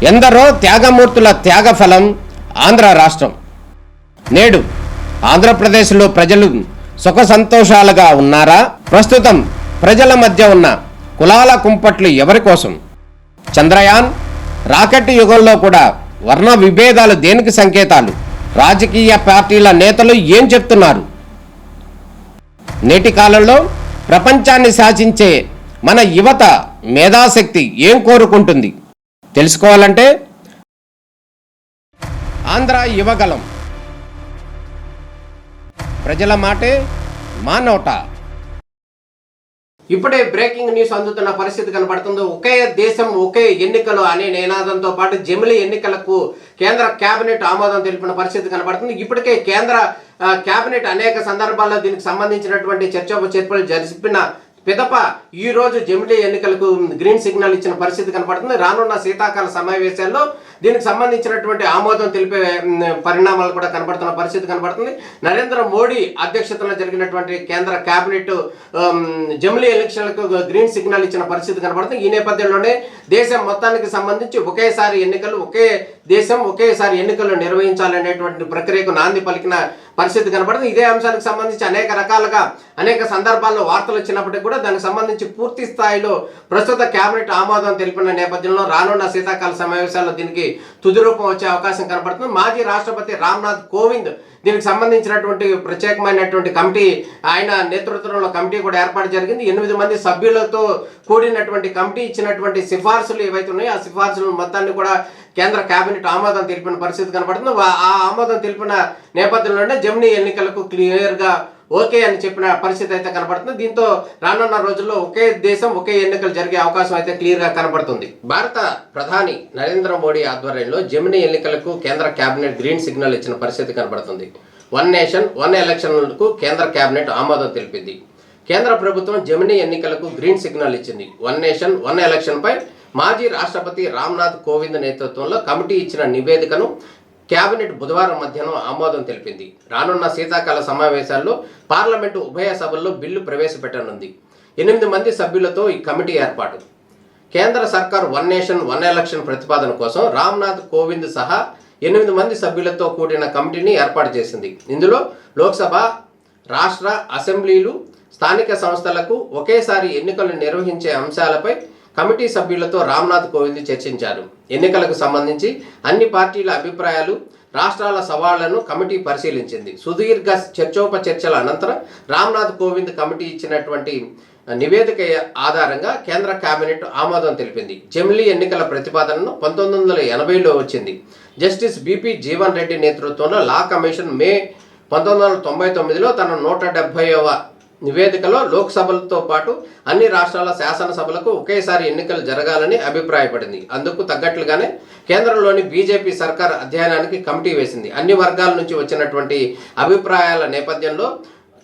ఎందరో త్యాగమూర్తుల త్యాగఫలం ఆంధ్ర రాష్ట్రం. నేడు ఆంధ్రప్రదేశ్లో ప్రజలు సుఖ సంతోషాలుగా ఉన్నారా? ప్రస్తుతం ప్రజల మధ్య ఉన్న కులాల కుంపట్లు ఎవరి కోసం? చంద్రయాన్ రాకెట్ యుగంలో కూడా వర్ణ విభేదాలు దేనికి సంకేతాలు? రాజకీయ పార్టీల నేతలు ఏం చెప్తున్నారు? నేటి కాలంలో ప్రపంచాన్ని శాసించే మన యువత మేధాశక్తి ఏం కోరుకుంటుంది? తెలుసుకోవాలంటే ఆంధ్ర యువగలం. ప్రజల మాటే మా నోట. ఇప్పుడే బ్రేకింగ్ న్యూస్ అందుతున్న పరిస్థితి కనబడుతుంది. ఒకే దేశం ఒకే ఎన్నికలు అనే నినాదంతో పాటు జమిలీ ఎన్నికలకు కేంద్ర కేబినెట్ ఆమోదం తెలిపిన పరిస్థితి కనబడుతుంది. ఇప్పటికే కేంద్ర కేబినెట్ అనేక సందర్భాల్లో దీనికి సంబంధించినటువంటి చర్చోపచర్చలు జరిపిన పిదప ఈ రోజు జమిలీ ఎన్నికలకు గ్రీన్ సిగ్నల్ ఇచ్చిన పరిస్థితి కనపడుతుంది. రానున్న శీతాకాల సమావేశాల్లో దీనికి సంబంధించినటువంటి ఆమోదం తెలిపే పరిణామాలు కూడా కనబడుతున్న పరిస్థితి కనబడుతుంది. నరేంద్ర మోడీ అధ్యక్షతలో జరిగినటువంటి కేంద్ర కేబినెట్ జమిలీ ఎలక్షన్లకు గ్రీన్ సిగ్నల్ ఇచ్చిన పరిస్థితి కనబడుతుంది. ఈ నేపథ్యంలోనే దేశం మొత్తానికి సంబంధించి ఒకేసారి ఎన్నికలు, ఒకే దేశం ఒకేసారి ఎన్నికలు నిర్వహించాలనేటువంటి ప్రక్రియకు నాంది పలికిన పరిస్థితి కనబడుతుంది. ఇదే అంశానికి సంబంధించి అనేక రకాలుగా అనేక సందర్భాల్లో వార్తలు వచ్చినప్పటికీ కూడా దానికి సంబంధించి పూర్తి స్థాయిలో ప్రస్తుత కేబినెట్ ఆమోదం తెలిపిన నేపథ్యంలో రానున్న శీతాకాల సమావేశాల్లో దీనికి తుది రూపం వచ్చే అవకాశం కనబడుతుంది. మాజీ రాష్ట్రపతి రామ్నాథ్ కోవింద్ దీనికి సంబంధించినటువంటి ప్రత్యేకమైనటువంటి కమిటీ, ఆయన నేతృత్వంలో కమిటీ కూడా ఏర్పాటు జరిగింది. 8 మంది సభ్యులతో కూడినటువంటి కమిటీ ఇచ్చినటువంటి సిఫార్సులు ఏవైతే ఉన్నాయో ఆ సిఫార్సులు మొత్తాన్ని కూడా కేంద్ర కేబినెట్ ఆమోదం తెలిపిన పరిస్థితి కనబడుతుంది. ఆ ఆమోదం తెలిపిన నేపథ్యంలోనే జమిలీ ఎన్నికలకు క్లియర్గా ఓకే అని చెప్పిన పరిస్థితి అయితే కనబడుతుంది. దీంతో రానున్న రోజుల్లో ఒకే దేశం ఒకే ఎన్నికలు జరిగే అవకాశం అయితే క్లియర్గా కనబడుతుంది. భారత ప్రధాని నరేంద్ర మోడీ ఆధ్వర్యంలో జమిలీ ఎన్నికలకు కేంద్ర కేబినెట్ గ్రీన్ సిగ్నల్ ఇచ్చిన పరిస్థితి కనబడుతుంది. 1 నేషన్ 1 ఎలక్షన్లకు కేంద్ర కేబినెట్ ఆమోదం తెలిపింది. కేంద్ర ప్రభుత్వం జమిలీ ఎన్నికలకు గ్రీన్ సిగ్నల్ ఇచ్చింది. 1 నేషన్ 1 ఎలక్షన్పై మాజీ రాష్ట్రపతి రామ్నాథ్ కోవింద్ నేతృత్వంలో కమిటీ ఇచ్చిన నివేదికను కేబినెట్ బుధవారం మధ్యాహ్నం ఆమోదం తెలిపింది. రానున్న శీతాకాల సమావేశాల్లో పార్లమెంటు ఉభయ సభల్లో బిల్లు ప్రవేశపెట్టనుంది. 8 మంది సభ్యులతో ఈ కమిటీ ఏర్పాటు. కేంద్ర సర్కార్ 1 నేషన్ 1 ఎలక్షన్ ప్రతిపాదన కోసం రామ్నాథ్ కోవింద్ సహా 8 మంది సభ్యులతో కూడిన కమిటీని ఏర్పాటు చేసింది. ఇందులో లోక్సభ, రాష్ట్ర అసెంబ్లీలు, స్థానిక సంస్థలకు ఒకేసారి ఎన్నికలు నిర్వహించే అంశాలపై కమిటీ సభ్యులతో రామ్నాథ్ కోవింద్ చర్చించారు. ఎన్నికలకు సంబంధించి అన్ని పార్టీల అభిప్రాయాలు, రాష్ట్రాల సవాళ్లను కమిటీ పరిశీలించింది. సుదీర్ఘ చర్చోపచర్చల అనంతరం రామ్నాథ్ కోవింద్ కమిటీ ఇచ్చినటువంటి నివేదిక ఆధారంగా కేంద్ర కేబినెట్ ఆమోదం తెలిపింది. జమిలీ ఎన్నికల ప్రతిపాదనను 1980లో వచ్చింది. జస్టిస్ బిపి జీవన్ రెడ్డి నేతృత్వంలో లా కమిషన్ మే 1999లో తన 170వ నివేదికలో లోక్సభలతో పాటు అన్ని రాష్ట్రాల శాసనసభలకు ఒకేసారి ఎన్నికలు జరగాలని అభిప్రాయపడింది. అందుకు తగ్గట్లుగానే కేంద్రంలోని బీజేపీ సర్కార్ అధ్యయనానికి కమిటీ వేసింది. అన్ని వర్గాల నుంచి వచ్చినటువంటి అభిప్రాయాల నేపథ్యంలో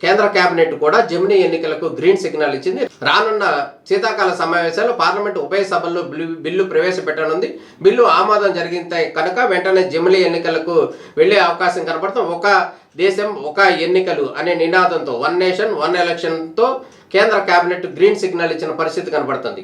కేంద్ర కేబినెట్ కూడా జమిలీ ఎన్నికలకు గ్రీన్ సిగ్నల్ ఇచ్చింది. రానున్న శీతాకాల సమావేశాల్లో పార్లమెంటు ఉభయ సభల్లో బిల్లు ప్రవేశపెట్టనుంది. బిల్లు ఆమోదం జరిగితే కనుక వెంటనే జమిలీ ఎన్నికలకు వెళ్లే అవకాశం కనబడుతుంది. ఒక దేశం ఒక ఎన్నికలు అనే నినాదంతో 1 నేషన్ 1 ఎలక్షన్తో కేంద్ర కేబినెట్ గ్రీన్ సిగ్నల్ ఇచ్చిన పరిస్థితి కనబడుతుంది.